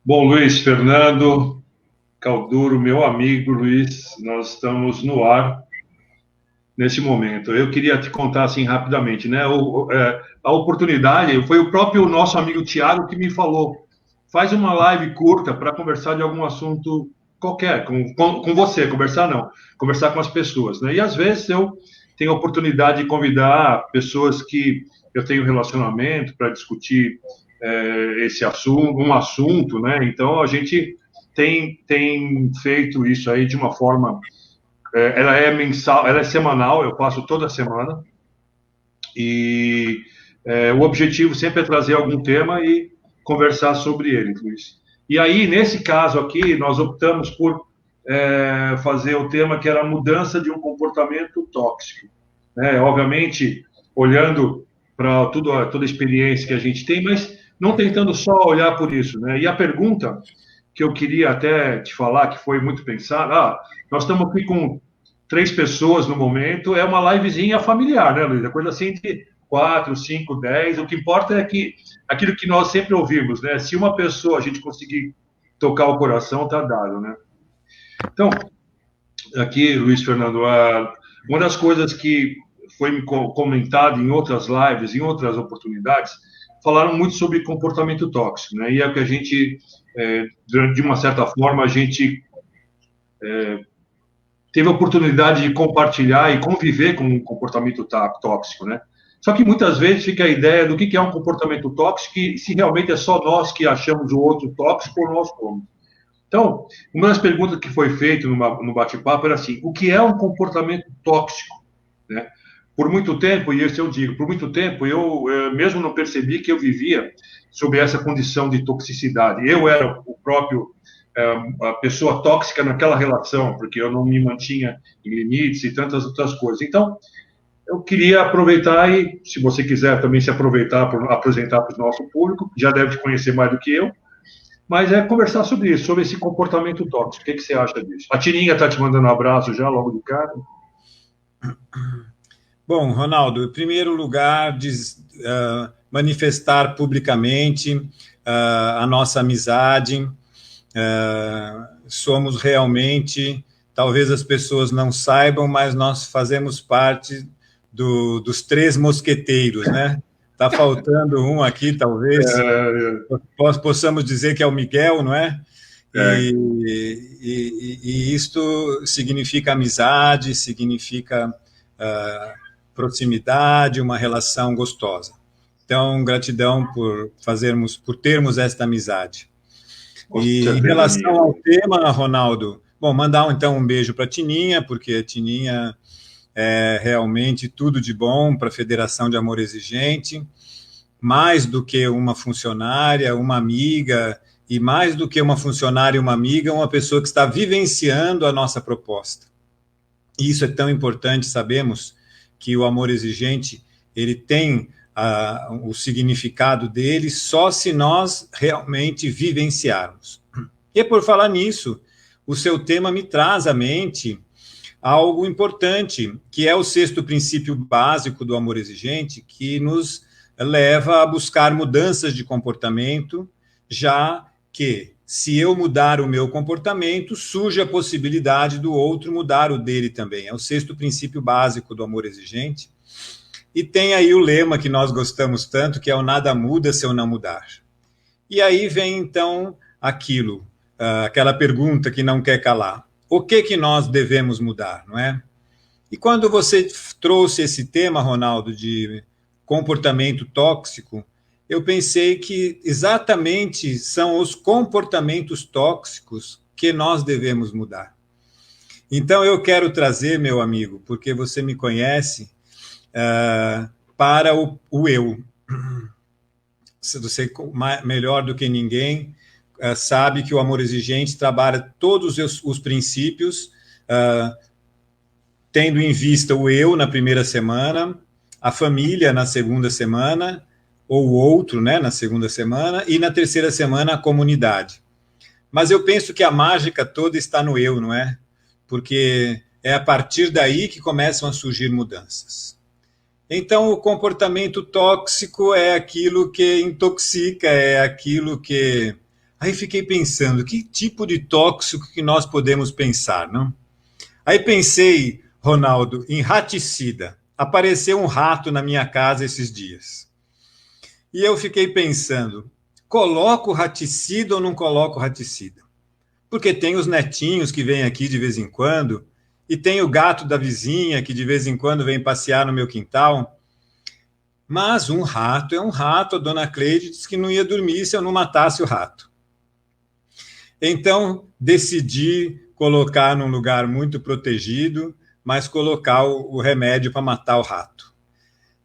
Bom, Luiz Fernando Calduro, meu amigo Luiz, nós estamos no ar nesse momento. Eu queria te contar assim rapidamente, né? A oportunidade foi o próprio nosso amigo Tiago que me falou: faz uma live curta para conversar de algum assunto qualquer, com você, conversar não, conversar com as pessoas, né? E às vezes eu tenho a oportunidade de convidar pessoas que eu tenho relacionamento para discutir esse assunto, um assunto, né? Então a gente tem feito isso aí de uma forma, ela é mensal, ela é semanal, eu passo toda semana e o objetivo sempre é trazer algum tema e conversar sobre ele, Luiz. E aí, nesse caso aqui, nós optamos por fazer o tema que era a mudança de um comportamento tóxico. Né? Obviamente, olhando para toda a experiência que a gente tem, mas não tentando só olhar por isso. Né? E a pergunta que eu queria até te falar, que foi muito pensada, nós estamos aqui com 3 pessoas no momento, é uma livezinha familiar, né, Luiz? É coisa assim de 4, 5, 10. O que importa é que aquilo que nós sempre ouvimos, né? Se uma pessoa a gente conseguir tocar o coração, tá dado, né? Então, aqui, Luiz Fernando, uma das coisas que foi me comentado em outras lives, em outras oportunidades, falaram muito sobre comportamento tóxico, né? E é o que a gente, de uma certa forma, a gente teve a oportunidade de compartilhar e conviver com um comportamento tóxico, né? Só que muitas vezes fica a ideia do que é um comportamento tóxico e se realmente é só nós que achamos o outro tóxico ou nós somos. Então, uma das perguntas que foi feita no bate-papo era assim: o que é um comportamento tóxico? Né? Por muito tempo, e isso eu digo, por muito tempo, eu mesmo não percebi que eu vivia sob essa condição de toxicidade. Eu era o próprio a pessoa tóxica naquela relação, porque eu não me mantinha em limites e tantas outras coisas. Então, eu queria aproveitar e, se você quiser também se aproveitar para apresentar para o nosso público, já deve te conhecer mais do que eu, mas é conversar sobre isso, sobre esse comportamento tóxico. O que você acha disso? A Tirinha está te mandando um abraço já, logo de cara. Bom, Ronaldo, em primeiro lugar, manifestar publicamente a nossa amizade. Somos realmente, talvez as pessoas não saibam, mas nós fazemos parte dos três mosqueteiros, né? Está faltando um aqui, talvez. Possamos dizer que é o Miguel, não é? É, E isto significa amizade, significa proximidade, uma relação gostosa. Então, gratidão por termos esta amizade. com E em certeza relação minha. ao tema, Ronaldo, bom, mandar então um beijo para a Tininha, porque a Tininha é realmente tudo de bom para a Federação de Amor Exigente, mais do que uma funcionária, uma amiga, e mais do que uma funcionária e uma amiga, uma pessoa que está vivenciando a nossa proposta. E isso é tão importante, sabemos que o amor exigente, ele tem o significado dele só se nós realmente vivenciarmos. E por falar nisso, o seu tema me traz à mente algo importante, que é o sexto princípio básico do amor exigente, que nos leva a buscar mudanças de comportamento, já que se eu mudar o meu comportamento, surge a possibilidade do outro mudar o dele também. É o sexto princípio básico do amor exigente. E tem aí o lema que nós gostamos tanto, que é o nada muda se eu não mudar. E aí vem, então, aquela pergunta que não quer calar. O que nós devemos mudar, não é? E quando você trouxe esse tema, Ronaldo, de comportamento tóxico, eu pensei que exatamente são os comportamentos tóxicos que nós devemos mudar. Então eu quero trazer, meu amigo, porque você me conhece, para o eu. Você, melhor do que ninguém, sabe que o amor exigente trabalha todos os princípios, tendo em vista o eu na primeira semana, a família na segunda semana, ou o outro, né, na segunda semana, e na terceira semana a comunidade. Mas eu penso que a mágica toda está no eu, não é? Porque é a partir daí que começam a surgir mudanças. Então, o comportamento tóxico é aquilo que intoxica, é aquilo que... Aí fiquei pensando, que tipo de tóxico que nós podemos pensar, não? Aí pensei, Ronaldo, em raticida. Apareceu um rato na minha casa esses dias. E eu fiquei pensando, coloco raticida ou não coloco raticida? Porque tem os netinhos que vêm aqui de vez em quando, e tem o gato da vizinha que de vez em quando vem passear no meu quintal. Mas um rato é um rato, a dona Cleide disse que não ia dormir se eu não matasse o rato. Então, decidi colocar num lugar muito protegido, mas colocar o remédio para matar o rato.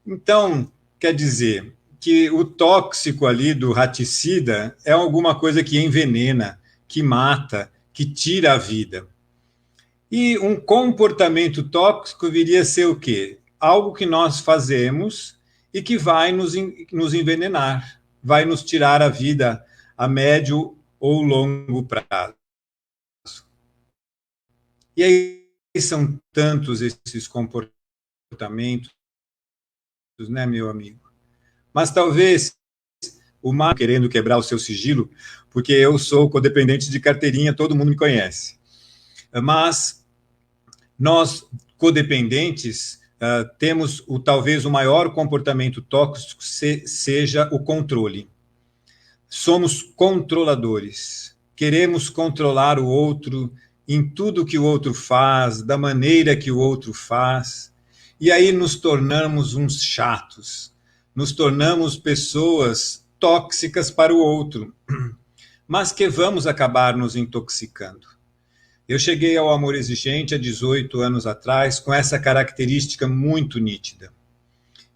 Então, quer dizer que o tóxico ali do raticida é alguma coisa que envenena, que mata, que tira a vida. E um comportamento tóxico viria a ser o quê? Algo que nós fazemos e que vai nos envenenar, vai nos tirar a vida a médio ou longo prazo. E aí são tantos esses comportamentos, né, meu amigo? Mas talvez o mal querendo quebrar o seu sigilo, porque eu sou codependente de carteirinha, todo mundo me conhece. Mas nós, codependentes, temos talvez o maior comportamento tóxico seja o controle. Somos controladores. Queremos controlar o outro em tudo que o outro faz, da maneira que o outro faz. E aí nos tornamos uns chatos. Nos tornamos pessoas tóxicas para o outro, mas que vamos acabar nos intoxicando. Eu cheguei ao amor exigente há 18 anos atrás com essa característica muito nítida.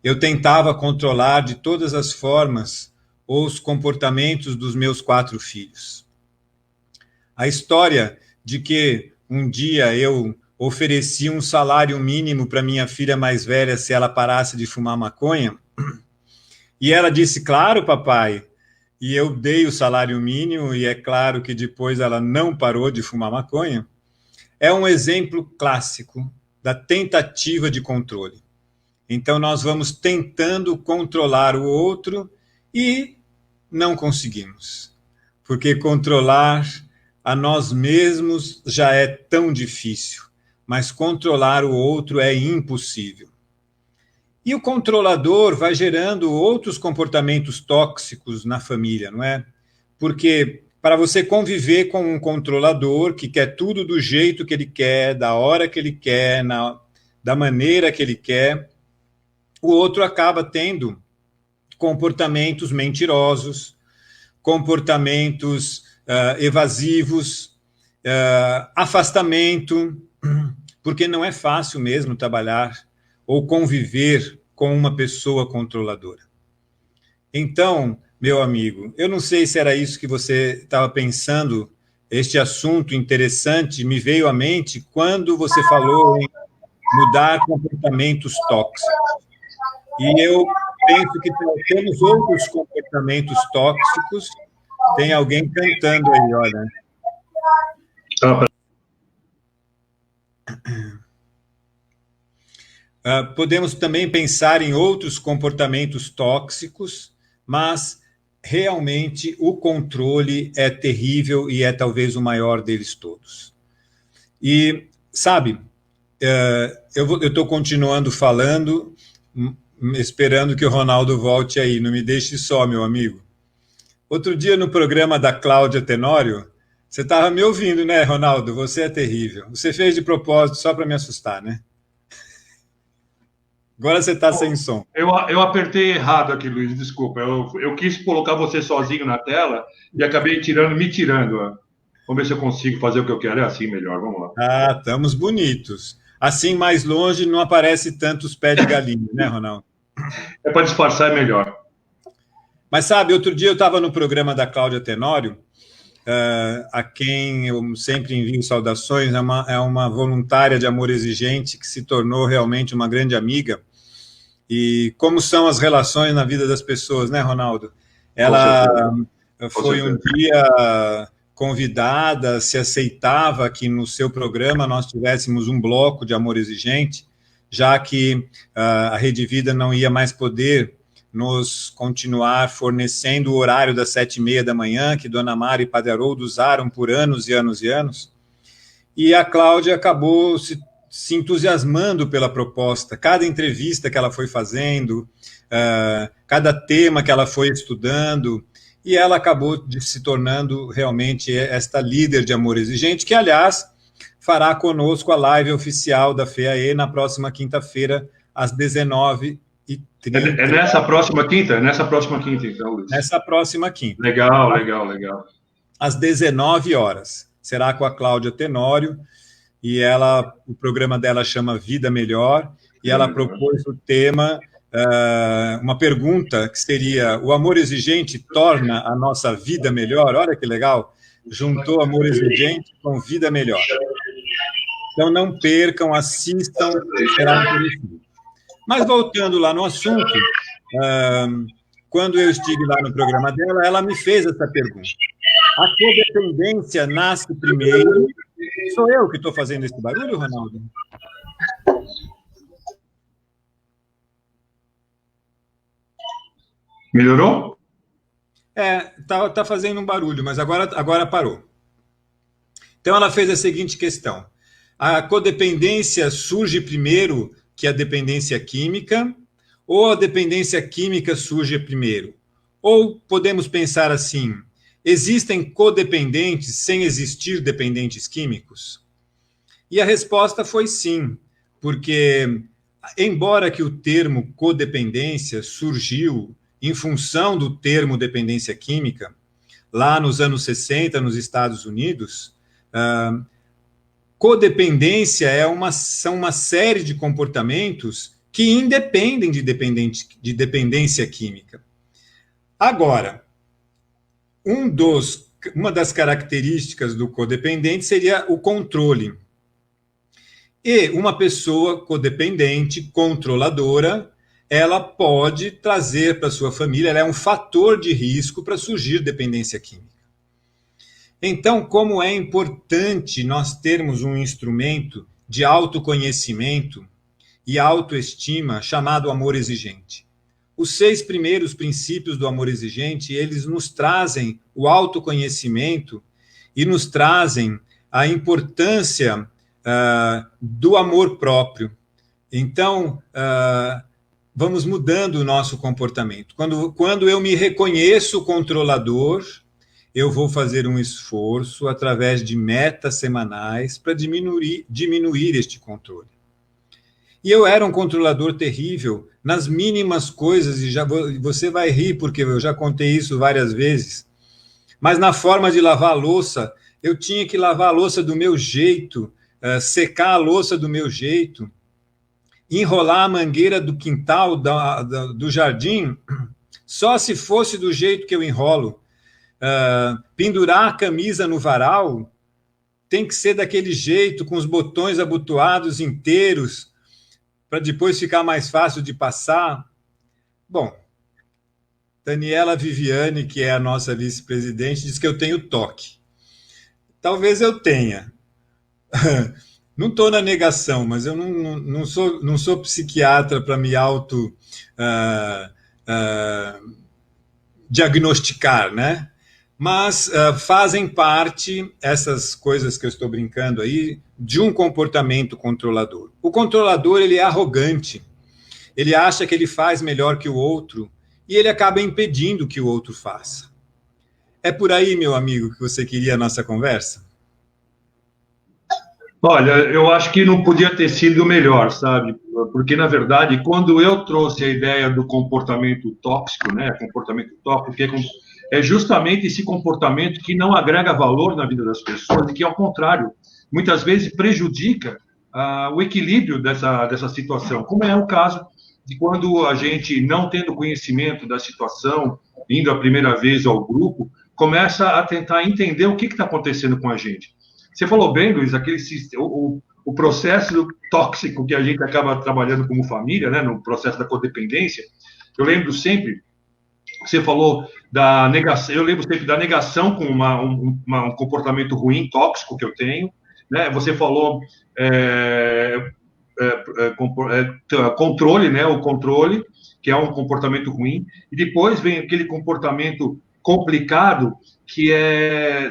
Eu tentava controlar de todas as formas os comportamentos dos meus 4 filhos. A história de que um dia eu ofereci um salário mínimo para minha filha mais velha se ela parasse de fumar maconha, e ela disse, claro, papai, e eu dei o salário mínimo, e é claro que depois ela não parou de fumar maconha, é um exemplo clássico da tentativa de controle. Então, nós vamos tentando controlar o outro e não conseguimos. Porque controlar a nós mesmos já é tão difícil, mas controlar o outro é impossível. E o controlador vai gerando outros comportamentos tóxicos na família, não é? Porque para você conviver com um controlador que quer tudo do jeito que ele quer, da hora que ele quer, da maneira que ele quer, o outro acaba tendo comportamentos mentirosos, comportamentos evasivos, afastamento, porque não é fácil mesmo trabalhar ou conviver com uma pessoa controladora. Então, meu amigo, eu não sei se era isso que você estava pensando, este assunto interessante me veio à mente quando você falou em mudar comportamentos tóxicos. E eu penso que temos outros comportamentos tóxicos. Tem alguém cantando aí, olha. Podemos também pensar em outros comportamentos tóxicos, mas realmente o controle é terrível e é talvez o maior deles todos. E, sabe, eu estou continuando falando, esperando que o Ronaldo volte aí, não me deixe só, meu amigo. Outro dia no programa da Cláudia Tenório, você estava me ouvindo, né, Ronaldo? Você é terrível. Você fez de propósito só para me assustar, né? Agora você está sem som. Eu apertei errado aqui, Luiz, desculpa. Eu quis colocar você sozinho na tela e acabei me tirando. Vamos ver se eu consigo fazer o que eu quero. É assim melhor, vamos lá. Ah, estamos bonitos. Assim, mais longe, não aparece tantos pés de galinha, né, Ronaldo? É para disfarçar, é melhor. Mas sabe, outro dia eu estava no programa da Cláudia Tenório, a quem eu sempre envio saudações, é uma voluntária de amor exigente que se tornou realmente uma grande amiga. E como são as relações na vida das pessoas, né, Ronaldo? Ela foi um dia convidada, se aceitava que no seu programa nós tivéssemos um bloco de amor exigente, já que a Rede Vida não ia mais poder nos continuar fornecendo o horário das 7h30 da manhã, que Dona Mara e Padre Haroldo usaram por anos e anos e anos. E a Cláudia acabou se entusiasmando pela proposta. Cada entrevista que ela foi fazendo, cada tema que ela foi estudando, e ela acabou se tornando realmente esta líder de Amor Exigente, que, aliás, fará conosco a live oficial da FEAE na próxima quinta-feira, às 19h30. É nessa próxima quinta? É nessa próxima quinta, então, Luiz. Nessa próxima quinta. Legal, legal, legal. Às 19h. Será com a Cláudia Tenório, e o programa dela chama Vida Melhor, e ela propôs o tema, uma pergunta que seria: o amor exigente torna a nossa vida melhor? Olha que legal, juntou amor exigente com vida melhor. Então não percam, assistam, será interessante. Mas voltando lá no assunto, quando eu estive lá no programa dela, ela me fez essa pergunta: a codependência nasce primeiro? Sou eu que estou fazendo esse barulho, Ronaldo? Melhorou? Tá fazendo um barulho, mas agora parou. Então ela fez a seguinte questão: a codependência surge primeiro que a dependência química, ou a dependência química surge primeiro? Ou podemos pensar assim: existem codependentes sem existir dependentes químicos? E a resposta foi sim, porque, embora que o termo codependência surgiu em função do termo dependência química, lá nos anos 60, nos Estados Unidos, codependência são uma série de comportamentos que independem de dependência química. Agora, uma das características do codependente seria o controle. E uma pessoa codependente, controladora, ela pode trazer para sua família, ela é um fator de risco para surgir dependência química. Então, como é importante nós termos um instrumento de autoconhecimento e autoestima chamado amor exigente. Os 6 primeiros princípios do amor exigente, eles nos trazem o autoconhecimento e nos trazem a importância do amor próprio. Então, vamos mudando o nosso comportamento. Quando eu me reconheço controlador, eu vou fazer um esforço através de metas semanais para diminuir este controle. E eu era um controlador terrível nas mínimas coisas, e você vai rir, porque eu já contei isso várias vezes, mas na forma de lavar a louça, eu tinha que lavar a louça do meu jeito, secar a louça do meu jeito, enrolar a mangueira do quintal, do jardim, só se fosse do jeito que eu enrolo. Pendurar a camisa no varal tem que ser daquele jeito, com os botões abotoados inteiros, para depois ficar mais fácil de passar. Bom, Daniela Viviane, que é a nossa vice-presidente, diz que eu tenho toque. Talvez eu tenha. Não estou na negação, mas eu não sou psiquiatra para me diagnosticar, né? Mas fazem parte, essas coisas que eu estou brincando aí, de um comportamento controlador. O controlador, ele é arrogante, ele acha que ele faz melhor que o outro e ele acaba impedindo que o outro faça. É por aí, meu amigo, que você queria a nossa conversa? Olha, eu acho que não podia ter sido melhor, sabe? Porque, na verdade, quando eu trouxe a ideia do comportamento tóxico, né? Comportamento tóxico, é justamente esse comportamento que não agrega valor na vida das pessoas e que, ao contrário, muitas vezes prejudica o equilíbrio dessa situação, como é o caso de quando a gente, não tendo conhecimento da situação, indo a primeira vez ao grupo, começa a tentar entender o que está acontecendo com a gente. Você falou bem, Luiz, o processo tóxico que a gente acaba trabalhando como família, né, no processo da codependência. Eu lembro sempre, você falou da negação, eu lembro sempre da negação com um comportamento ruim, tóxico que eu tenho, né? Você falou controle, né? O controle, que é um comportamento ruim, e depois vem aquele comportamento complicado, que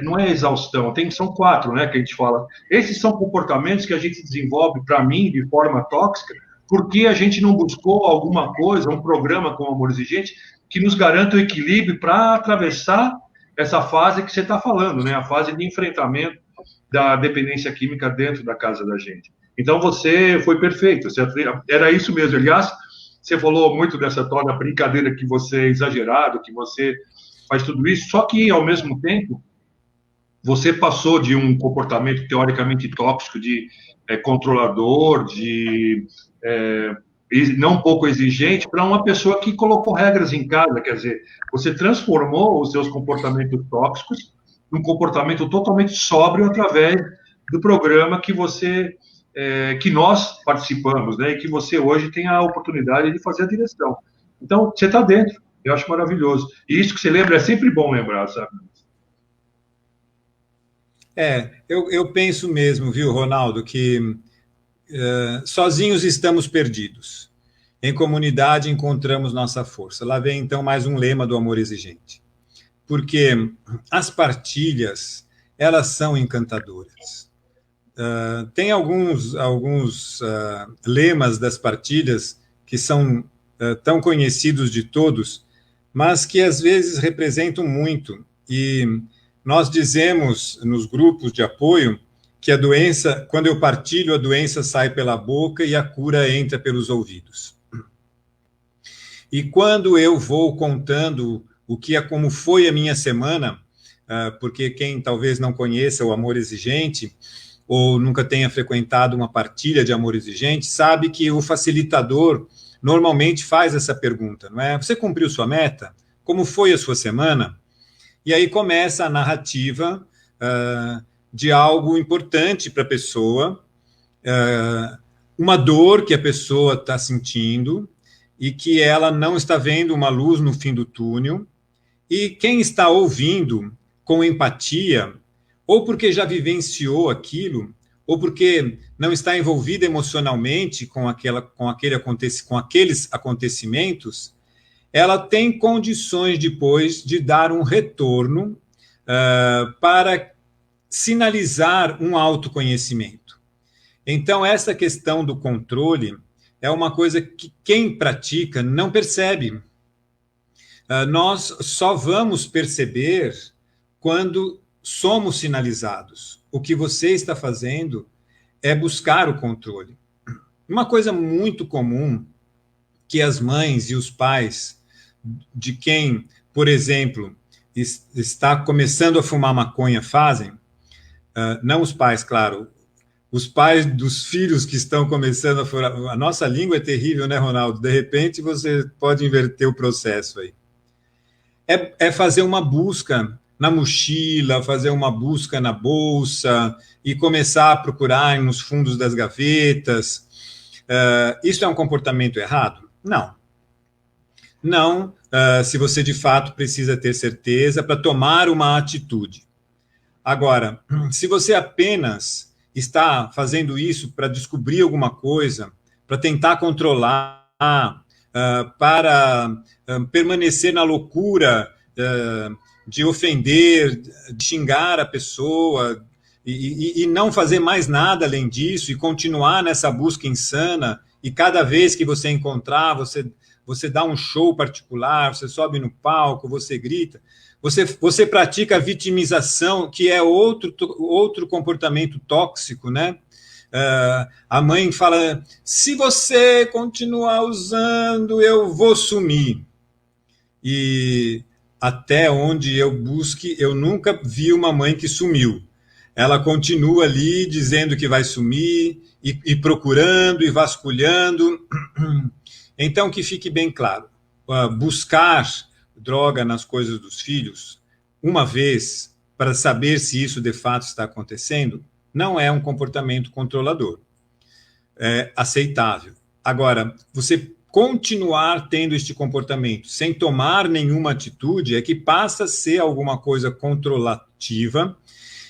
não é exaustão, são 4, né, que a gente fala. Esses são comportamentos que a gente desenvolve, para mim, de forma tóxica, porque a gente não buscou alguma coisa, um programa como Amor Exigente, que nos garanta o equilíbrio para atravessar essa fase que você está falando, né, a fase de enfrentamento da dependência química dentro da casa da gente. Então, você foi perfeito, era isso mesmo. Aliás, você falou muito dessa tal da brincadeira que você é exagerado, que você faz tudo isso, só que, ao mesmo tempo, você passou de um comportamento teoricamente tóxico, de controlador, de não pouco exigente, para uma pessoa que colocou regras em casa. Quer dizer, você transformou os seus comportamentos tóxicos num comportamento totalmente sóbrio através do programa que nós participamos, né? E que você hoje tem a oportunidade de fazer a direção. Então, você está dentro. Eu acho maravilhoso. E isso que você lembra é sempre bom lembrar, sabe? Eu penso mesmo, viu, Ronaldo, que sozinhos estamos perdidos. Em comunidade encontramos nossa força. Lá vem, então, mais um lema do Amor Exigente. Porque as partilhas, elas são encantadoras. Tem alguns lemas das partilhas que são tão conhecidos de todos, mas que às vezes representam muito. E nós dizemos nos grupos de apoio que a doença, quando eu partilho, a doença sai pela boca e a cura entra pelos ouvidos. E quando eu vou contando como foi a minha semana, porque quem talvez não conheça o Amor Exigente, ou nunca tenha frequentado uma partilha de Amor Exigente, sabe que o facilitador normalmente faz essa pergunta, não é? Você cumpriu sua meta? Como foi a sua semana? E aí começa a narrativa de algo importante para a pessoa, uma dor que a pessoa está sentindo e que ela não está vendo uma luz no fim do túnel, e quem está ouvindo com empatia, ou porque já vivenciou aquilo, ou porque não está envolvido emocionalmente com aqueles acontecimentos, ela tem condições depois de dar um retorno para sinalizar um autoconhecimento. Então, essa questão do controle é uma coisa que quem pratica não percebe. Nós só vamos perceber quando somos sinalizados. O que você está fazendo é buscar o controle. Uma coisa muito comum que as mães e os pais de quem, por exemplo, está começando a fumar maconha fazem, não os pais, claro, os pais dos filhos que estão começando a furar. A nossa língua é terrível, né, Ronaldo? De repente você pode inverter o processo aí. É fazer uma busca na mochila, fazer uma busca na bolsa e começar a procurar nos fundos das gavetas. Isso é um comportamento errado? Não. Não, se você de fato precisa ter certeza para tomar uma atitude. Agora, se você apenas está fazendo isso para descobrir alguma coisa, para tentar controlar, para permanecer na loucura de ofender, de xingar a pessoa e não fazer mais nada além disso e continuar nessa busca insana, e cada vez que você encontrar, você dá um show particular, você sobe no palco, você grita, você pratica a vitimização, que é outro comportamento tóxico, né? A mãe fala, se você continuar usando, eu vou sumir. E até onde eu busque, eu nunca vi uma mãe que sumiu. Ela continua ali dizendo que vai sumir, e procurando, e vasculhando. Então, que fique bem claro, buscar droga nas coisas dos filhos, uma vez, para saber se isso de fato está acontecendo, não é um comportamento controlador. É aceitável. Agora, você continuar tendo este comportamento sem tomar nenhuma atitude é que passa a ser alguma coisa controlativa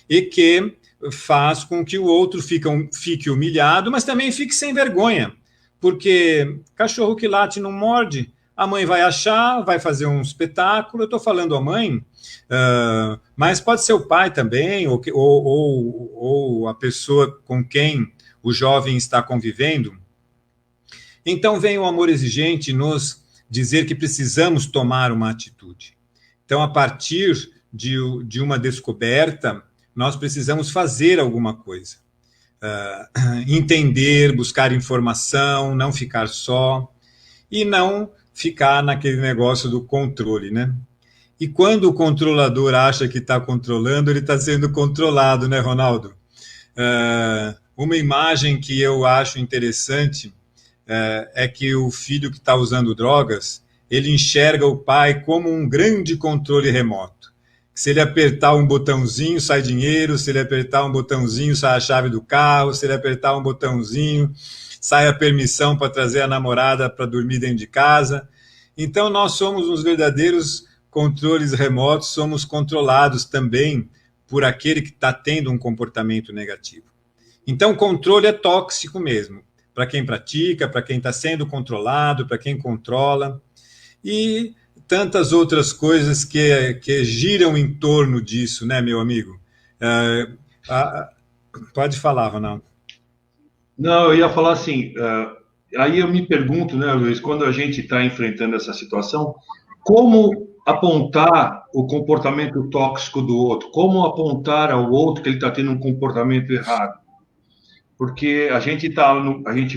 e que faz com que o outro fique humilhado, mas também fique sem vergonha, porque cachorro que late não morde, a mãe vai achar, vai fazer um espetáculo. Eu estou falando a mãe, mas pode ser o pai também, ou a pessoa com quem o jovem está convivendo. Então vem o amor exigente nos dizer que precisamos tomar uma atitude. Então, a partir de uma descoberta, nós precisamos fazer alguma coisa. Entender, buscar informação, não ficar só, e não ficar naquele negócio do controle, né? E quando o controlador acha que está controlando, ele está sendo controlado, né, Ronaldo? Uma imagem que eu acho interessante é que o filho que está usando drogas, ele enxerga o pai como um grande controle remoto. Se ele apertar um botãozinho, sai dinheiro, se ele apertar um botãozinho, sai a chave do carro, se ele apertar um botãozinho, sai a permissão para trazer a namorada para dormir dentro de casa. Então, nós somos uns verdadeiros controles remotos, somos controlados também por aquele que está tendo um comportamento negativo. Então, controle é tóxico mesmo, para quem pratica, para quem está sendo controlado, para quem controla, e tantas outras coisas que giram em torno disso, né, meu amigo? Pode falar, Ronaldo. Não, eu ia falar assim, aí eu me pergunto, né, Luiz, quando a gente está enfrentando essa situação, como apontar o comportamento tóxico do outro? Como apontar ao outro que ele está tendo um comportamento errado? Porque a gente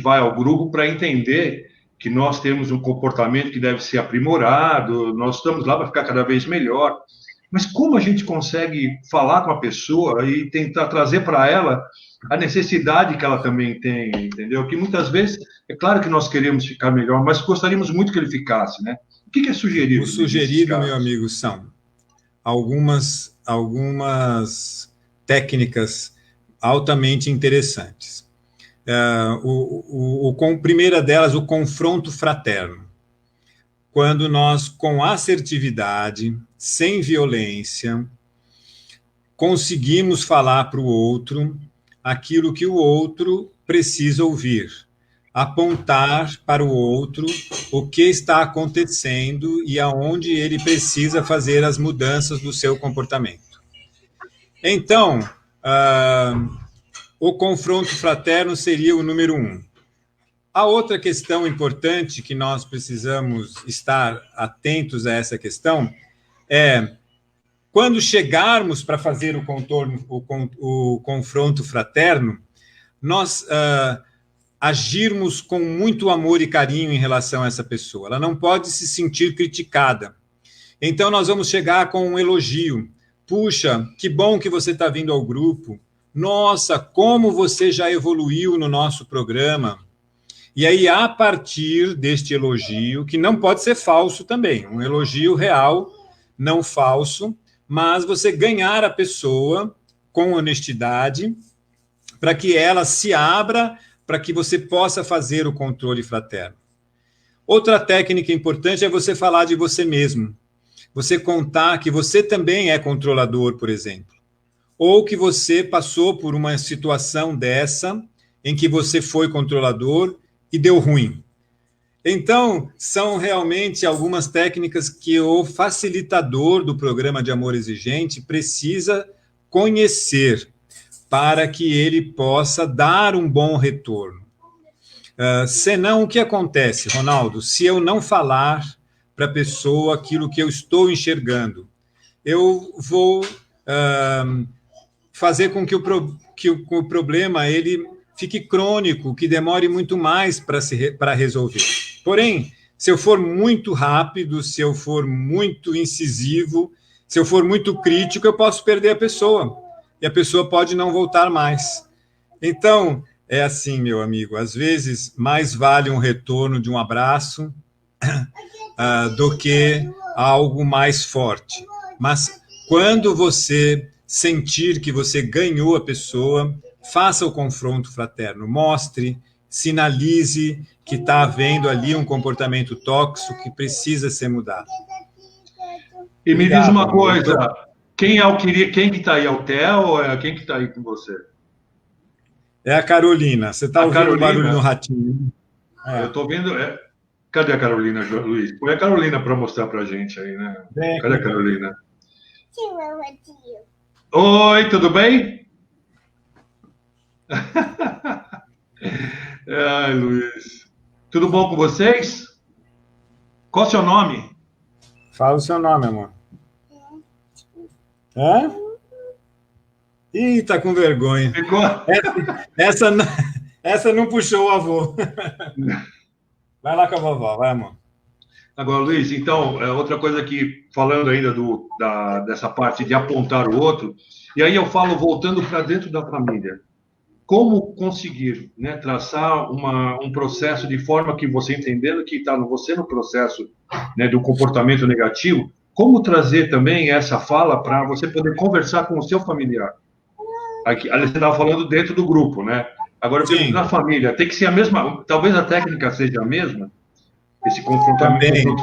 vai ao grupo para entender que nós temos um comportamento que deve ser aprimorado, nós estamos lá para ficar cada vez melhor. Mas como a gente consegue falar com a pessoa e tentar trazer para ela a necessidade que ela também tem, entendeu? Que muitas vezes, é claro que nós queremos ficar melhor, mas gostaríamos muito que ele ficasse, né? O que é sugerido? O sugerido, meu amigo, são algumas técnicas altamente interessantes. Primeira delas, o confronto fraterno. Quando nós, com assertividade, sem violência, conseguimos falar para o outro aquilo que o outro precisa ouvir, apontar para o outro o que está acontecendo e aonde ele precisa fazer as mudanças do seu comportamento. Então, o confronto fraterno seria o número 1. A outra questão importante que nós precisamos estar atentos a essa questão é, quando chegarmos para fazer o confronto fraterno, nós agirmos com muito amor e carinho em relação a essa pessoa. Ela não pode se sentir criticada. Então, nós vamos chegar com um elogio. Puxa, que bom que você está vindo ao grupo. Nossa, como você já evoluiu no nosso programa. E aí, a partir deste elogio, que não pode ser falso também, um elogio real, não falso, mas você ganhar a pessoa com honestidade, para que ela se abra, para que você possa fazer o controle fraterno. Outra técnica importante é você falar de você mesmo. Você contar que você também é controlador, por exemplo. Ou que você passou por uma situação dessa, em que você foi controlador e deu ruim. Então, são realmente algumas técnicas que o facilitador do programa de amor exigente precisa conhecer para que ele possa dar um bom retorno. Senão, o que acontece, Ronaldo? Se eu não falar para a pessoa aquilo que eu estou enxergando, eu vou fazer com que o problema ele fique crônico, que demore muito mais para resolver. Porém, se eu for muito rápido, se eu for muito incisivo, se eu for muito crítico, eu posso perder a pessoa. E a pessoa pode não voltar mais. Então, é assim, meu amigo, às vezes mais vale um retorno de um abraço do que algo mais forte. Mas quando você sentir que você ganhou a pessoa, faça o confronto fraterno, mostre, sinalize que está havendo ali um comportamento tóxico que precisa ser mudado. E me diz uma coisa, Quem que está aí? É o Theo ou é quem que está aí com você? É a Carolina. Você está A ouvindo um barulho no Carolina? ratinho? Eu É. estou vendo. Cadê a Carolina, Luiz? Põe a Carolina para mostrar para a gente aí, né? Vem, Cadê a vem. Carolina? Oi, tudo bem? Ai, Luiz. Tudo bom com vocês? Qual o seu nome? Fala o seu nome, amor. Hã? Ih, tá com vergonha. Ficou? Essa, essa não puxou o avô. Vai lá com a vovó, vai, amor. Agora, Luiz, então, outra coisa que, falando ainda dessa parte de apontar o outro, e aí eu falo voltando para dentro da família. Como conseguir, né, traçar um processo de forma que você entendendo que está você no processo, né, do comportamento negativo, como trazer também essa fala para você poder conversar com o seu familiar? Aqui, ali você estava falando dentro do grupo, né? Agora eu pergunto Sim, na família, tem que ser a mesma, talvez a técnica seja a mesma, esse também. confronto.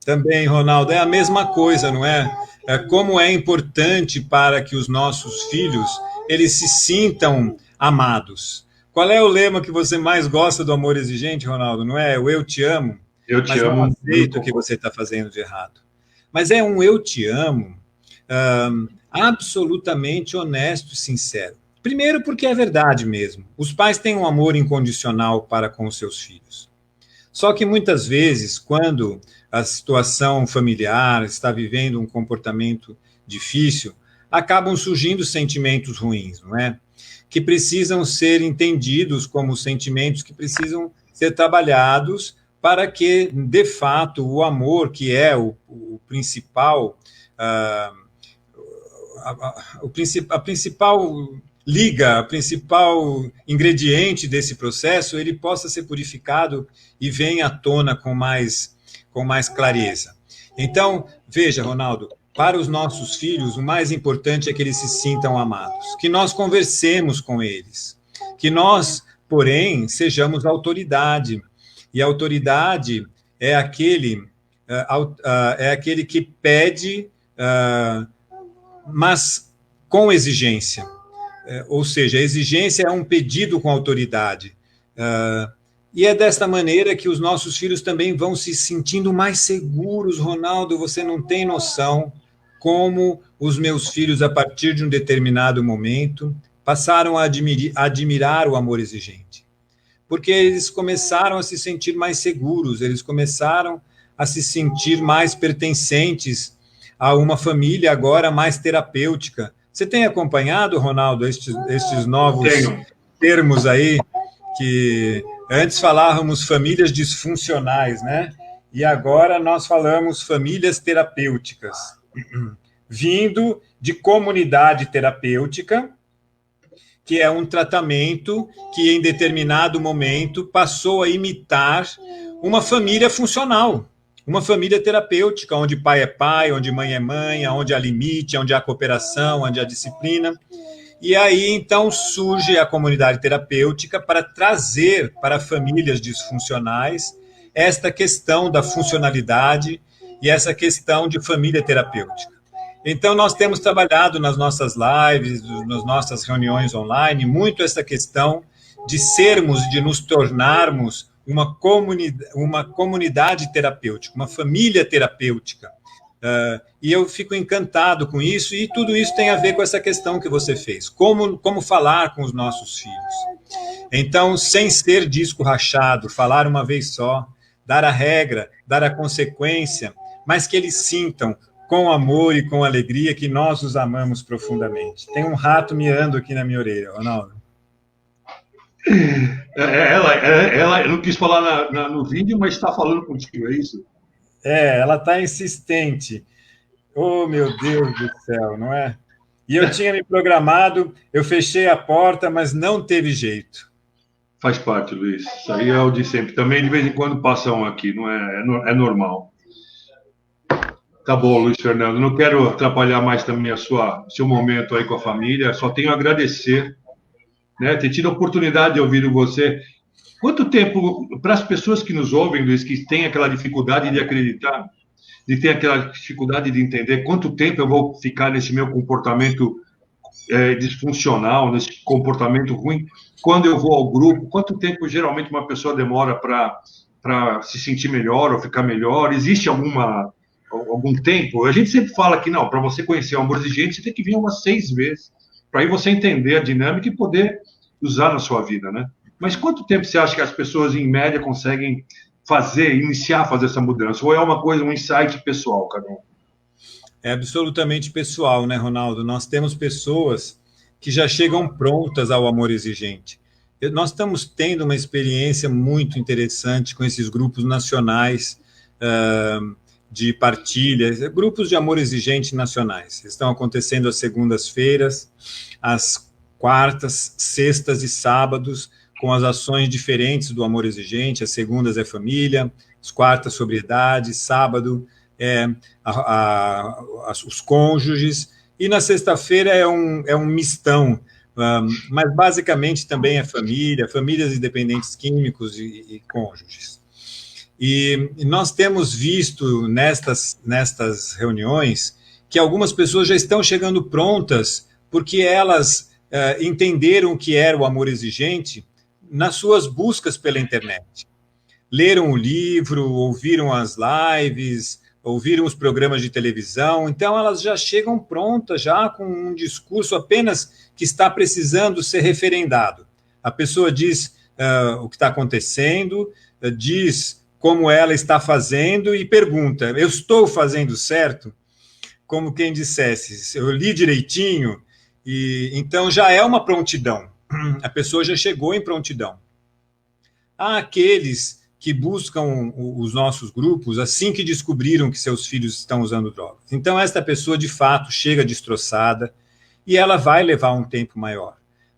Também, Ronaldo, é a mesma coisa, não é? É como é importante para que os nossos filhos eles se sintam amados. Qual é o lema que você mais gosta do amor exigente, Ronaldo? Não é o eu te amo, Eu te mas não amo, aceito o que você está fazendo de errado. Mas é um eu te amo absolutamente honesto e sincero. Primeiro, porque é verdade mesmo. Os pais têm um amor incondicional para com os seus filhos. Só que muitas vezes, quando a situação familiar está vivendo um comportamento difícil, acabam surgindo sentimentos ruins, não é? Que precisam ser entendidos como sentimentos que precisam ser trabalhados para que, de fato, o amor, que é o principal, a principal liga, a principal ingrediente desse processo, ele possa ser purificado e venha à tona com mais clareza. Então, veja, Ronaldo, para os nossos filhos, o mais importante é que eles se sintam amados, que nós conversemos com eles, que nós, porém, sejamos autoridade. E a autoridade é aquele que pede, mas com exigência. Ou seja, a exigência é um pedido com autoridade. E é desta maneira que os nossos filhos também vão se sentindo mais seguros. Ronaldo, você não tem noção como os meus filhos, a partir de um determinado momento, passaram a admirar o amor exigente. Porque eles começaram a se sentir mais seguros, eles começaram a se sentir mais pertencentes a uma família agora mais terapêutica. Você tem acompanhado, Ronaldo, estes novos termos aí, que antes falávamos famílias disfuncionais, né? E agora nós falamos famílias terapêuticas, vindo de comunidade terapêutica, que é um tratamento que em determinado momento passou a imitar uma família funcional, uma família terapêutica, onde pai é pai, onde mãe é mãe, onde há limite, onde há cooperação, onde há disciplina. E aí, então, surge a comunidade terapêutica para trazer para famílias disfuncionais esta questão da funcionalidade e essa questão de família terapêutica. Então, nós temos trabalhado nas nossas lives, nas nossas reuniões online, muito essa questão de sermos, de nos tornarmos uma comunidade terapêutica, uma família terapêutica. E eu fico encantado com isso, e tudo isso tem a ver com essa questão que você fez. Como falar com os nossos filhos. Então, sem ser disco rachado, falar uma vez só, dar a regra, dar a consequência, mas que eles sintam com amor e com alegria que nós os amamos profundamente. Tem um rato miando aqui na minha orelha, Ronaldo. Ela não quis falar no vídeo, mas está falando contigo, é isso? Ela está insistente. Oh, meu Deus do céu, não é? E eu tinha me programado, eu fechei a porta, mas não teve jeito. Faz parte, Luiz. Isso aí é o de sempre. Também, de vez em quando, passam aqui, não é? É normal. Tá bom, Luiz Fernando. Não quero atrapalhar mais também seu momento aí com a família. Só tenho a agradecer, né, ter tido a oportunidade de ouvir você. Quanto tempo, para as pessoas que nos ouvem, Luiz, que têm aquela dificuldade de acreditar, de ter aquela dificuldade de entender quanto tempo eu vou ficar nesse meu comportamento disfuncional, nesse comportamento ruim, quando eu vou ao grupo, quanto tempo geralmente uma pessoa demora para se sentir melhor ou ficar melhor? Existe algum tempo? A gente sempre fala que não, para você conhecer o amor exigente, você tem que vir umas 6 vezes, para aí você entender a dinâmica e poder usar na sua vida, né? Mas quanto tempo você acha que as pessoas, em média, conseguem iniciar a fazer essa mudança? Ou é uma coisa, um insight pessoal, cada um? É absolutamente pessoal, né, Ronaldo? Nós temos pessoas que já chegam prontas ao amor exigente. Nós estamos tendo uma experiência muito interessante com esses grupos nacionais de partilha, grupos de amor exigente nacionais. Estão acontecendo às segundas-feiras, às quartas, sextas e sábados, com as ações diferentes do amor exigente. As segundas é família, as quartas sobriedade, sábado os cônjuges, e na sexta-feira é um mistão, mas basicamente também é família, famílias e dependentes químicos e cônjuges. E nós temos visto nestas reuniões que algumas pessoas já estão chegando prontas porque elas entenderam o que era o amor exigente nas suas buscas pela internet. Leram o livro, ouviram as lives, ouviram os programas de televisão, então elas já chegam prontas, já com um discurso apenas que está precisando ser referendado. A pessoa diz o que está acontecendo, diz como ela está fazendo e pergunta, eu estou fazendo certo? Como quem dissesse, eu li direitinho, e então já é uma prontidão. A pessoa já chegou em prontidão. Há aqueles que buscam os nossos grupos assim que descobriram que seus filhos estão usando drogas. Então, esta pessoa, de fato, chega destroçada e ela vai levar um tempo maior,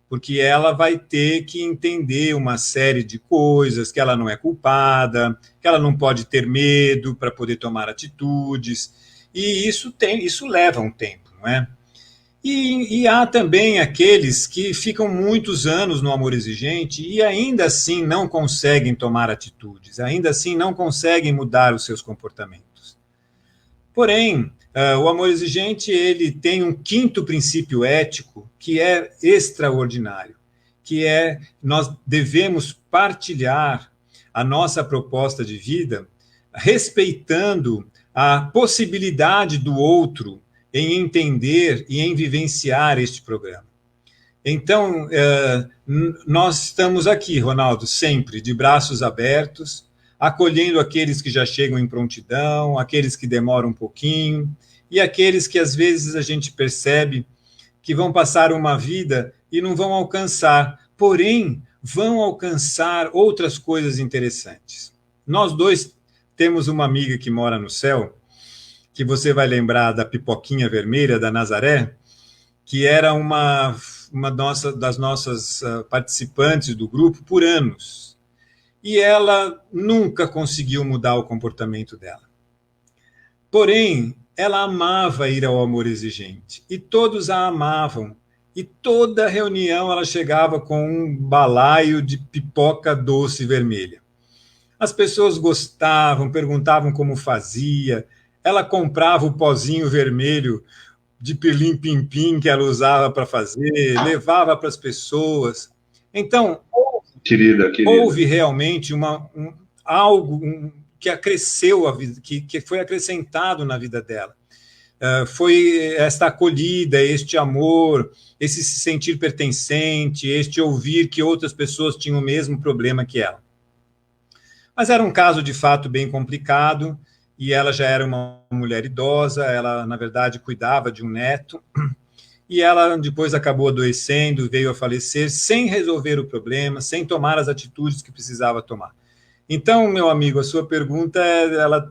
porque ela vai ter que entender uma série de coisas, que ela não é culpada, que ela não pode ter medo para poder tomar atitudes, e isso leva um tempo, não é? E há também aqueles que ficam muitos anos no amor exigente e ainda assim não conseguem tomar atitudes, ainda assim não conseguem mudar os seus comportamentos. Porém, o amor exigente ele tem um quinto princípio ético que é extraordinário, que é nós devemos partilhar a nossa proposta de vida respeitando a possibilidade do outro em entender e em vivenciar este programa. Então, nós estamos aqui, Ronaldo, sempre de braços abertos, acolhendo aqueles que já chegam em prontidão, aqueles que demoram um pouquinho, e aqueles que às vezes a gente percebe que vão passar uma vida e não vão alcançar, porém, vão alcançar outras coisas interessantes. Nós dois temos uma amiga que mora no céu, que você vai lembrar da Pipoquinha Vermelha, da Nazaré, que era uma das nossas participantes do grupo por anos. E ela nunca conseguiu mudar o comportamento dela. Porém, ela amava ir ao amor exigente, e todos a amavam. E toda reunião ela chegava com um balaio de pipoca doce vermelha. As pessoas gostavam, perguntavam como fazia. Ela comprava o pozinho vermelho de pirlim-pim-pim que ela usava para fazer, levava para as pessoas. Então, querida. Houve realmente algo que acresceu a vida, que foi acrescentado na vida dela. Foi esta acolhida, este amor, esse se sentir pertencente, este ouvir que outras pessoas tinham o mesmo problema que ela. Mas era um caso, de fato, bem complicado, e ela já era uma mulher idosa, ela, na verdade, cuidava de um neto, e ela depois acabou adoecendo, veio a falecer, sem resolver o problema, sem tomar as atitudes que precisava tomar. Então, meu amigo, a sua pergunta,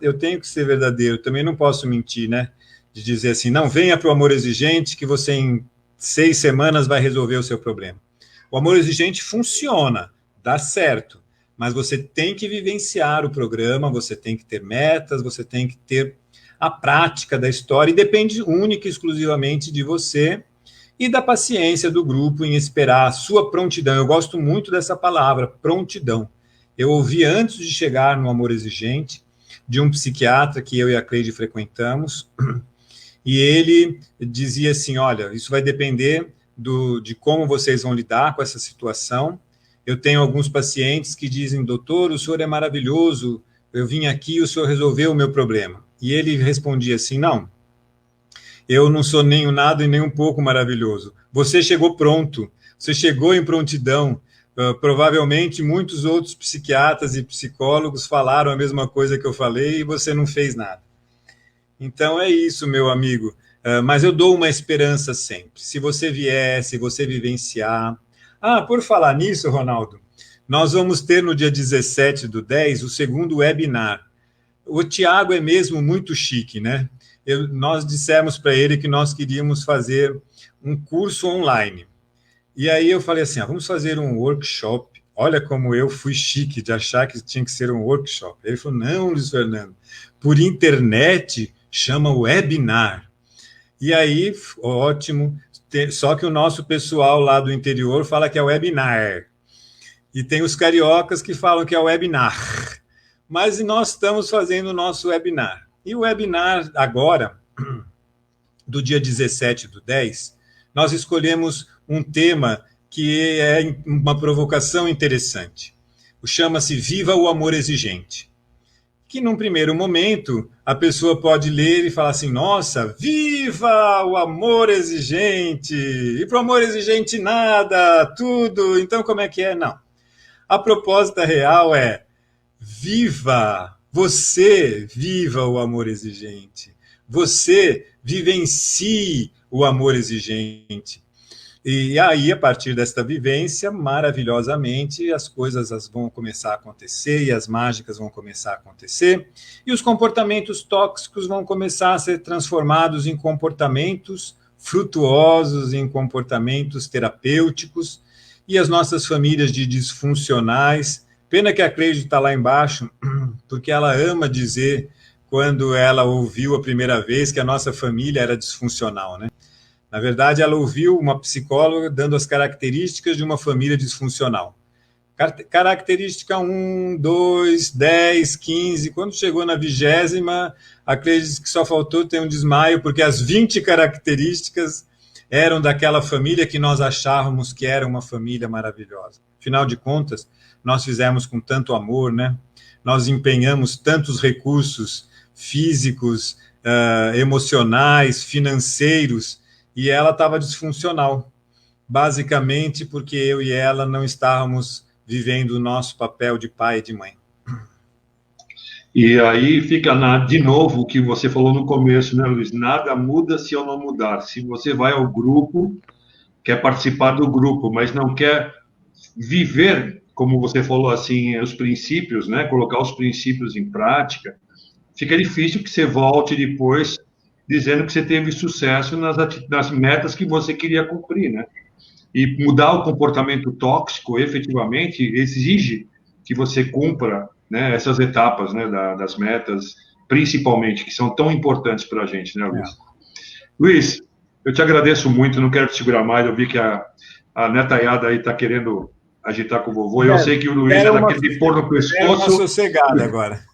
eu tenho que ser verdadeiro, também não posso mentir, né? De dizer assim, não, venha para o amor exigente, que você em 6 semanas vai resolver o seu problema. O amor exigente funciona, dá certo, mas você tem que vivenciar o programa, você tem que ter metas, você tem que ter a prática da história, e depende única e exclusivamente de você e da paciência do grupo em esperar a sua prontidão. Eu gosto muito dessa palavra, prontidão. Eu ouvi antes de chegar no amor exigente, de um psiquiatra que eu e a Cleide frequentamos, e ele dizia assim, olha, isso vai depender de como vocês vão lidar com essa situação. Eu tenho alguns pacientes que dizem, doutor, o senhor é maravilhoso, eu vim aqui e o senhor resolveu o meu problema. E ele respondia assim, não, eu não sou nem um nada e nem um pouco maravilhoso. Você chegou pronto, você chegou em prontidão. Provavelmente muitos outros psiquiatras e psicólogos falaram a mesma coisa que eu falei e você não fez nada. Então é isso, meu amigo. Mas eu dou uma esperança sempre. Se você vier, se você vivenciar. Ah, por falar nisso, Ronaldo, nós vamos ter no dia 17/10 o segundo webinar. O Tiago é mesmo muito chique, né? Nós dissemos para ele que nós queríamos fazer um curso online. E aí eu falei assim, vamos fazer um workshop. Olha como eu fui chique de achar que tinha que ser um workshop. Ele falou, não, Luiz Fernando, por internet chama webinar. E aí, ótimo, só que o nosso pessoal lá do interior fala que é webinar. E tem os cariocas que falam que é webinar. Mas nós estamos fazendo o nosso webinar. E o webinar agora, do dia 17/10, nós escolhemos um tema que é uma provocação interessante. Chama-se Viva o Amor Exigente. Que num primeiro momento a pessoa pode ler e falar assim, nossa, viva o amor exigente, e para o amor exigente nada, tudo, então como é que é? Não. A proposta real é, você viva o amor exigente, você vivencie o amor exigente. E aí, a partir desta vivência, maravilhosamente, as coisas vão começar a acontecer e as mágicas vão começar a acontecer e os comportamentos tóxicos vão começar a ser transformados em comportamentos frutuosos, em comportamentos terapêuticos e as nossas famílias de disfuncionais. Pena que a Cleide está lá embaixo, porque ela ama dizer, quando ela ouviu a primeira vez, que a nossa família era disfuncional, né? Na verdade, ela ouviu uma psicóloga dando as características de uma família disfuncional. Característica 1, 2, 10, 15. Quando chegou na 20ª, a Cleide disse que só faltou ter um desmaio, porque as 20 características eram daquela família que nós achávamos que era uma família maravilhosa. Afinal de contas, nós fizemos com tanto amor, né? Nós empenhamos tantos recursos físicos, emocionais, financeiros, e ela estava disfuncional, basicamente porque eu e ela não estávamos vivendo o nosso papel de pai e de mãe. E aí fica de novo o que você falou no começo, né, Luiz? Nada muda se eu não mudar. Se você vai ao grupo, quer participar do grupo, mas não quer viver, como você falou assim, os princípios, né? Colocar os princípios em prática, fica difícil que você volte depois dizendo que você teve sucesso nas metas que você queria cumprir, né? E mudar o comportamento tóxico, efetivamente, exige que você cumpra, né, essas etapas, né, das metas, principalmente, que são tão importantes para a gente, né, Luiz? Luiz, eu te agradeço muito, não quero te segurar mais, eu vi que a netaiada aí está querendo agitar com o vovô, eu sei que o Luiz é daquele de pôr no pescoço. Uma sossegada agora.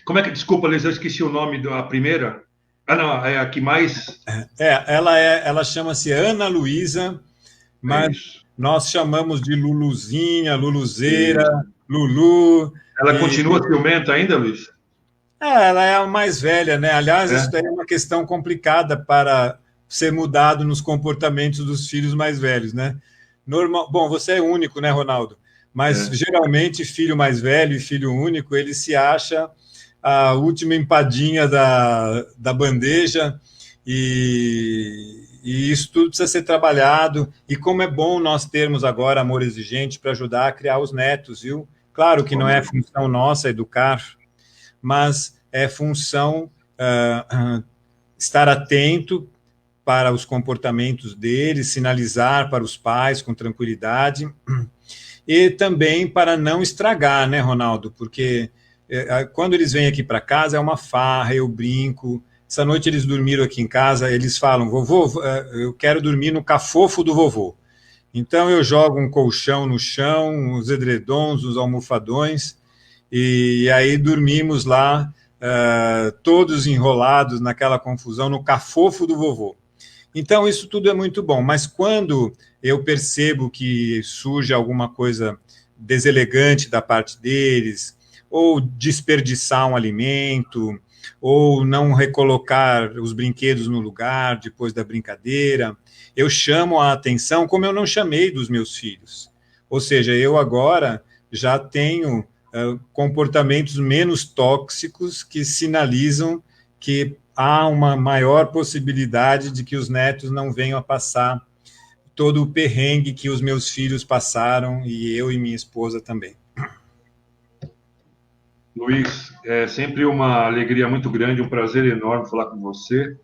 Como é que, desculpa, Luiz, eu esqueci o nome da primeira. Ah, não, é a que mais... Ela chama-se Ana Luísa, mas nós chamamos de Luluzinha, Luluzeira, Lulu. Ela continua ciumenta ainda, Luiz? Ela é a mais velha, né? Aliás, isso daí é uma questão complicada para ser mudado nos comportamentos dos filhos mais velhos, né? Bom, você é único, né, Ronaldo? Mas geralmente filho mais velho e filho único, ele se acha a última empadinha da bandeja e isso tudo precisa ser trabalhado. E como é bom nós termos agora amor exigente para ajudar a criar os netos, viu? Claro que não é função nossa educar, mas é função estar atento para os comportamentos deles, sinalizar para os pais com tranquilidade e também para não estragar, né, Ronaldo? Porque quando eles vêm aqui para casa é uma farra, eu brinco. Essa noite eles dormiram aqui em casa, eles falam, vovô, eu quero dormir no cafofo do vovô. Então eu jogo um colchão no chão, os edredons, os almofadões, e aí dormimos lá, todos enrolados naquela confusão, no cafofo do vovô. Então, isso tudo é muito bom, mas quando eu percebo que surge alguma coisa deselegante da parte deles, ou desperdiçar um alimento, ou não recolocar os brinquedos no lugar depois da brincadeira, eu chamo a atenção como eu não chamei dos meus filhos. Ou seja, eu agora já tenho comportamentos menos tóxicos que sinalizam que há uma maior possibilidade de que os netos não venham a passar todo o perrengue que os meus filhos passaram, e eu e minha esposa também. Luiz, é sempre uma alegria muito grande, um prazer enorme falar com você.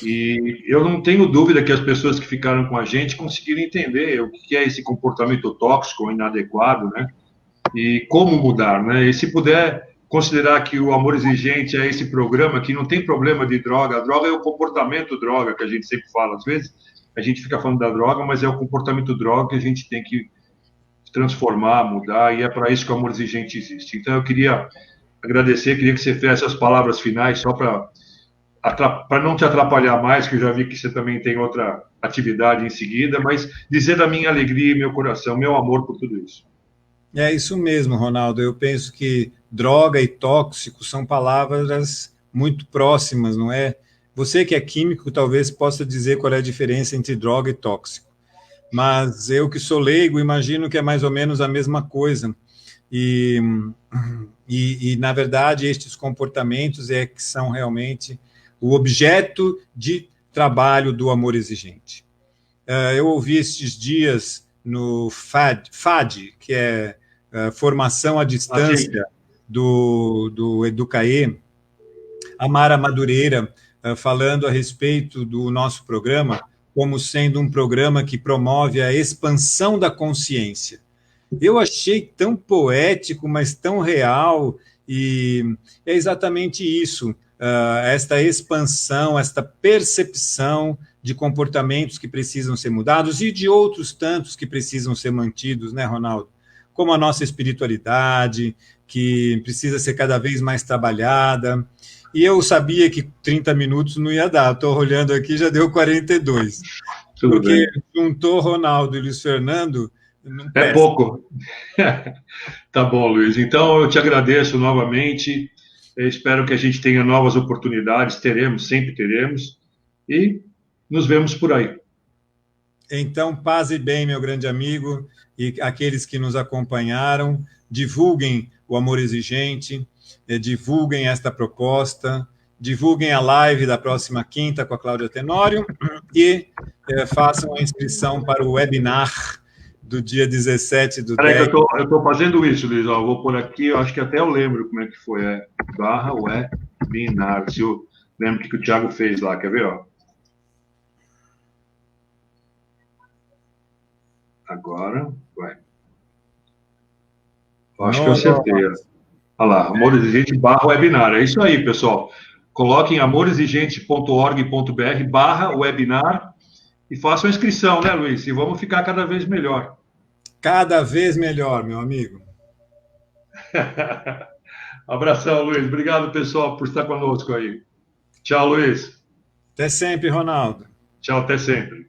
E eu não tenho dúvida que as pessoas que ficaram com a gente conseguiram entender o que é esse comportamento tóxico ou inadequado, né? E como mudar, né? E se puder considerar que o Amor Exigente é esse programa que não tem problema de droga, a droga é o comportamento droga, que a gente sempre fala. Às vezes a gente fica falando da droga, mas é o comportamento droga que a gente tem que transformar, mudar, e é para isso que o Amor Exigente existe. Então eu queria agradecer, queria que você fizesse as palavras finais, só para não te atrapalhar mais, que eu já vi que você também tem outra atividade em seguida, mas dizer da minha alegria e meu coração, meu amor por tudo isso. É isso mesmo, Ronaldo. Eu penso que droga e tóxico são palavras muito próximas, não é? Você que é químico talvez possa dizer qual é a diferença entre droga e tóxico, mas eu que sou leigo imagino que é mais ou menos a mesma coisa. E, na verdade, estes comportamentos é que são realmente o objeto de trabalho do Amor Exigente. Eu ouvi estes dias no FAD, que é formação à distância do Educaê, a Mara Madureira falando a respeito do nosso programa como sendo um programa que promove a expansão da consciência. Eu achei tão poético, mas tão real, e é exatamente isso, esta expansão, esta percepção de comportamentos que precisam ser mudados e de outros tantos que precisam ser mantidos, né, Ronaldo? Como a nossa espiritualidade, que precisa ser cada vez mais trabalhada. E eu sabia que 30 minutos não ia dar, estou olhando aqui, já deu 42. Tudo porque bem. juntou Ronaldo e Luiz Fernando, não É presta. pouco. Tá bom, Luiz. Então, eu te agradeço novamente. Eu espero que a gente tenha novas oportunidades. Teremos, sempre teremos. E nos vemos por aí. Então, paz e bem, meu grande amigo, e aqueles que nos acompanharam, divulguem o Amor Exigente, divulguem esta proposta, divulguem a live da próxima quinta com a Cláudia Tenório e façam a inscrição para o webinar do dia 17 do Peraí 10. que eu estou fazendo isso, Luiz. Ó, eu vou por aqui, eu acho que até eu lembro como é que foi. Barra webinar. Se eu lembro o que o Thiago fez lá, quer ver? Ó? Agora, vai. Eu acho que eu acertei. Olha lá, Amor Exigente barra webinar. É isso aí, pessoal. Coloquem amorexigente.org.br barra webinar e façam a inscrição, né, Luiz? E vamos ficar cada vez melhor. Cada vez melhor, meu amigo. Abração, Luiz. Obrigado, pessoal, por estar conosco aí. Tchau, Luiz. Até sempre, Ronaldo. Tchau, até sempre.